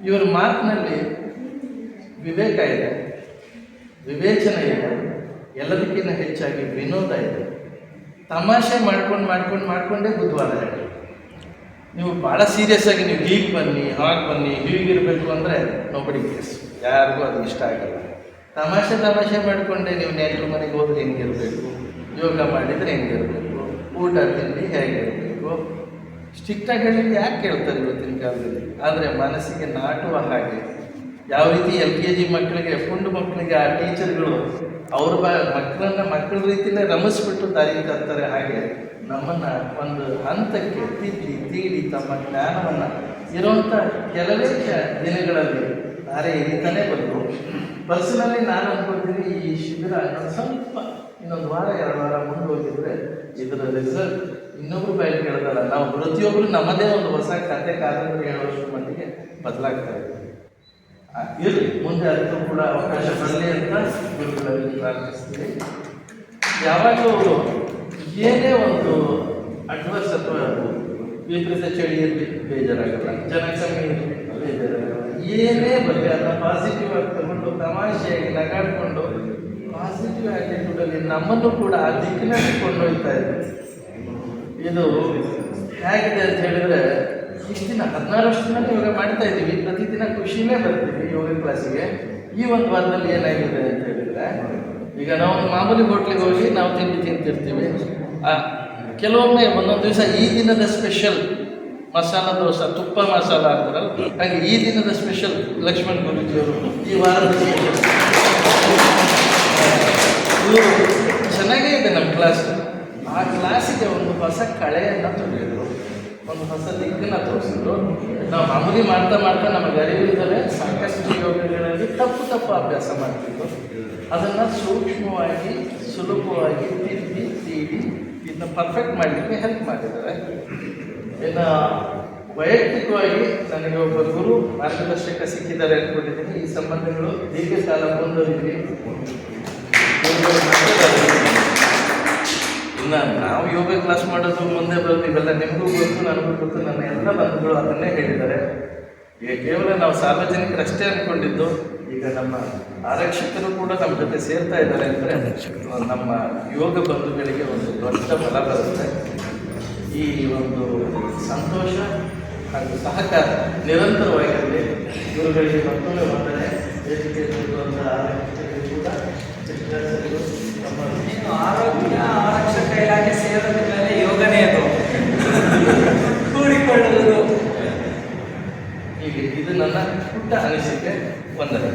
ಇವರ ಮಾತಿನಲ್ಲಿ ವಿವೇಕ ಇದೆ, ವಿವೇಚನೆ ಇದೆ, ಎಲ್ಲದಕ್ಕಿಂತ ಹೆಚ್ಚಾಗಿ ವಿನೋದ ಇದೆ. ತಮಾಷೆ ಮಾಡ್ಕೊಂಡೇ ಬುದ್ಧವಾದ ಹೇಳಿ. ನೀವು ಭಾಳ ಸೀರಿಯಸ್ ಆಗಿ ನೀವು ಹೀಗೆ ಬನ್ನಿ ಹಾಗೆ ಬನ್ನಿ ಹೀಗಿರಬೇಕು ಅಂದರೆ ನೋಬಡಿ ಕೇಸ್, ಯಾರಿಗೂ ಅದು ಇಷ್ಟ ಆಗಲ್ಲ. ತಮಾಷೆ ಮಾಡಿಕೊಂಡೆ ನೀವು ನೆಂಟರು ಮನೆಗೆ ಹೋದ್ರೆ ಹೆಂಗಿರಬೇಕು, ಯೋಗ ಮಾಡಿದರೆ ಹೆಂಗಿರಬೇಕು, ಊಟ ತಿಂಡಿ ಹೇಗಿರಬೇಕು, ಸ್ಟ್ರಿಕ್ಟಾಗಿ ಹೇಳಿದ್ರೆ ಯಾಕೆ ಕೇಳ್ತಾರೆ ಇವತ್ತಿನ ಕಾಲದಲ್ಲಿ. ಆದರೆ ಮನಸ್ಸಿಗೆ ನಾಟುವ ಹಾಗೆ ಯಾವ ರೀತಿ LKG ಮಕ್ಕಳಿಗೆ ಪುಂಡು ಮಕ್ಕಳಿಗೆ ಆ ಟೀಚರ್ಗಳು ಅವ್ರ ಮಕ್ಕಳ ರೀತಿಯಲ್ಲೇ ರಮಿಸ್ಬಿಟ್ಟು ದಾರಿಗೆ ತರ್ತಾರೆ, ಹಾಗೆ ನಮ್ಮನ್ನು ಒಂದು ಹಂತಕ್ಕೆ ತೀಡಿ ತಮ್ಮ ಜ್ಞಾನವನ್ನು ಇರುವಂಥ ಕೆಲವೇ ದಿನಗಳಲ್ಲಿ ದಾರಿ ಎಳಿತಾನೆ ಬಂದು ಪರ್ಸನಲಿ ನಾನು ಅನ್ಕೊಳ್ತೀನಿ ಈ ಶಿಬಿರ ಸ್ವಲ್ಪ ಇನ್ನೊಂದು ವಾರ 2 ವಾರ ಮುಂದೆ ಹೋಗಿದ್ರೆ ಇದರ ರಿಸಲ್ಟ್ ಇನ್ನೊಬ್ರು ಬಾಯಿ ಕೇಳ್ದಲ್ಲ, ನಾವು ಪ್ರತಿಯೊಬ್ಬರು ನಮ್ಮದೇ ಒಂದು ಹೊಸ ಕಥೆ ಕಾದಂಬರಿ ಹೇಳೋಷ್ಟು ಮಟ್ಟಿಗೆ ಬದಲಾಗ್ತಾ ಇದ್ದೀವಿ. ಇರಲಿ, ಮುಂದೆ ಅದಕ್ಕೂ ಕೂಡ ಅವಕಾಶ ಬರಲಿ ಅಂತ ಗುರುಗಳಲ್ಲಿ ಪ್ರಾರ್ಥಿಸ್ತೀವಿ. ಯಾವಾಗಲೂ ಏನೇ ಒಂದು ಅಡ್ವರ್ಸ್ ಅಥವಾ ವಿಪರೀತ ಚಳಿಯಲ್ಲಿ ಬೇಜಾರಾಗಲ್ಲ, ಜನಸಂಖ್ಯೆ ಬೇಜಾರಾಗಲ್ಲ, ಏನೇ ಬಗ್ಗೆ ಅದನ್ನ ಪಾಸಿಟಿವ್ ಆಗಿ ತಗೊಂಡು ತಮಾಷೆಯಾಗಿ ನಗಾಡ್ಕೊಂಡು ಪಾಸಿಟಿವ್ ಆಟಿಟ್ಯೂಡಲ್ಲಿ ನಮ್ಮನ್ನು ಕೂಡ ಆ ದಿಕ್ಕಿನಲ್ಲಿ ಕೊಂಡೊಯ್ತಾ ಇದೆ. ಇದು ಹೇಗಿದೆ ಅಂತ ಹೇಳಿದ್ರೆ, ಇಷ್ಟು ದಿನ 16 ವರ್ಷದಿಂದ ಯೋಗ ಮಾಡ್ತಾ ಇದ್ದೀವಿ, ಪ್ರತಿದಿನ ಖುಷಿನೇ ಬರ್ತೀವಿ ಯೋಗ ಕ್ಲಾಸಿಗೆ. ಈ ಒಂದು ವಾರದಲ್ಲಿ ಏನಾಗಿದೆ ಅಂತ ಹೇಳಿದ್ರೆ, ಈಗ ನಾವು ಮಾಮೂಲಿ ಹೋಟ್ಲಿಗೆ ಹೋಗಿ ನಾವು ತಿಂತಿರ್ತೀವಿ. ಕೆಲವೊಮ್ಮೆ ಒಂದೊಂದು ದಿವಸ ಈ ದಿನದ ಸ್ಪೆಷಲ್ ಮಸಾಲ ದೋಸೆ, ತುಪ್ಪ ಮಸಾಲ ಅಂತಾರಲ್ಲ, ಹಾಗೆ ಈ ದಿನದ ಸ್ಪೆಷಲ್ ಲಕ್ಷ್ಮಣ್ ಗುರೂಜಿಯವರು ಈ ವಾರದ ಸ್ಪೆಷಲ್. ಇದು ಚೆನ್ನಾಗೇ ಇದೆ ನಮ್ಮ ಕ್ಲಾಸ್. ಆ ಕ್ಲಾಸಿಗೆ ಒಂದು ಹೊಸ ಕಳೆಯನ್ನು ತೊಗೊಂಡಿದ್ರು, ಒಂದು ಹೊಸ ದಿಕ್ಕನ್ನು ತೋರಿಸಿದ್ರು. ನಾವು ಮಾಮೂಲಿ ಮಾಡ್ತಾ ನಮಗೆ ಅರಿವಿಲ್ಲದೆ ಸಾಕಷ್ಟು ಯೋಗಗಳಲ್ಲಿ ತಪ್ಪು ಅಭ್ಯಾಸ ಮಾಡ್ತಿದ್ದು, ಅದನ್ನು ಸೂಕ್ಷ್ಮವಾಗಿ ಸುಲಭವಾಗಿ ತೀಡಿ ಇದನ್ನ ಪರ್ಫೆಕ್ಟ್ ಮಾಡಲಿಕ್ಕೆ ಹೆಲ್ಪ್ ಮಾಡಿದ್ದಾರೆ. ಇನ್ನು ವೈಯಕ್ತಿಕವಾಗಿ ನನಗೆ ಒಬ್ಬ ಗುರು ಮಾರ್ಗದರ್ಶಕ ಸಿಕ್ಕಿದ್ದಾರೆ ಅಂದ್ಕೊಂಡಿದ್ದೀನಿ. ಈ ಸಂಬಂಧಗಳು ದೀರ್ಘಕಾಲ ಮುಂದುವರಿಲಿ. ಇನ್ನು ನಾವು ಯೋಗ ಕ್ಲಾಸ್ ಮಾಡೋದು ಮುಂದೆ ಬರೋದು ಇವೆಲ್ಲ ನಿಮಗೂ ಗೊತ್ತು, ನನಗೂ ಗೊತ್ತು. ನನ್ನ ಎಲ್ಲ ಬಂಧುಗಳು ಅದನ್ನೇ ಹೇಳಿದ್ದಾರೆ. ಈಗ ಕೇವಲ ನಾವು ಸಾರ್ವಜನಿಕರಷ್ಟೇ ಅಂದ್ಕೊಂಡಿದ್ದು, ಈಗ ನಮ್ಮ ಆರಕ್ಷಕರು ಕೂಡ ನಮ್ಮ ಜೊತೆ ಸೇರ್ತಾ ಇದ್ದಾರೆ ಅಂದರೆ ನಮ್ಮ ಯೋಗ ಬಂಧುಗಳಿಗೆ ಒಂದು ದೊಡ್ಡ ಬಲ ಬರುತ್ತೆ. ಈ ಒಂದು ಸಂತೋಷ ಹಾಗೂ ಸಹಕಾರ ನಿರಂತರವಾಗಿರಲಿ. ಗುರುಗಳಿಗೆ ಮತ್ತೊಮ್ಮೆ ವಂದನೆ. ವೇದಿಕೆ ಆರಕ್ಷಕರಿಗೆ ಕೂಡ ಆರೋಗ್ಯ ಆರಕ್ಷಕ ಇಲಾಖೆ ಸೇರಿದ ಮೇಲೆ ಯೋಗನೇ ಅದು ಕೂಡಿಕೊಳ್ಳುವುದು. ಹೀಗೆ ಇದು ನನ್ನ ಪುಟ್ಟ ಅನಿಸಿಕೆ. ವಂದನೆ.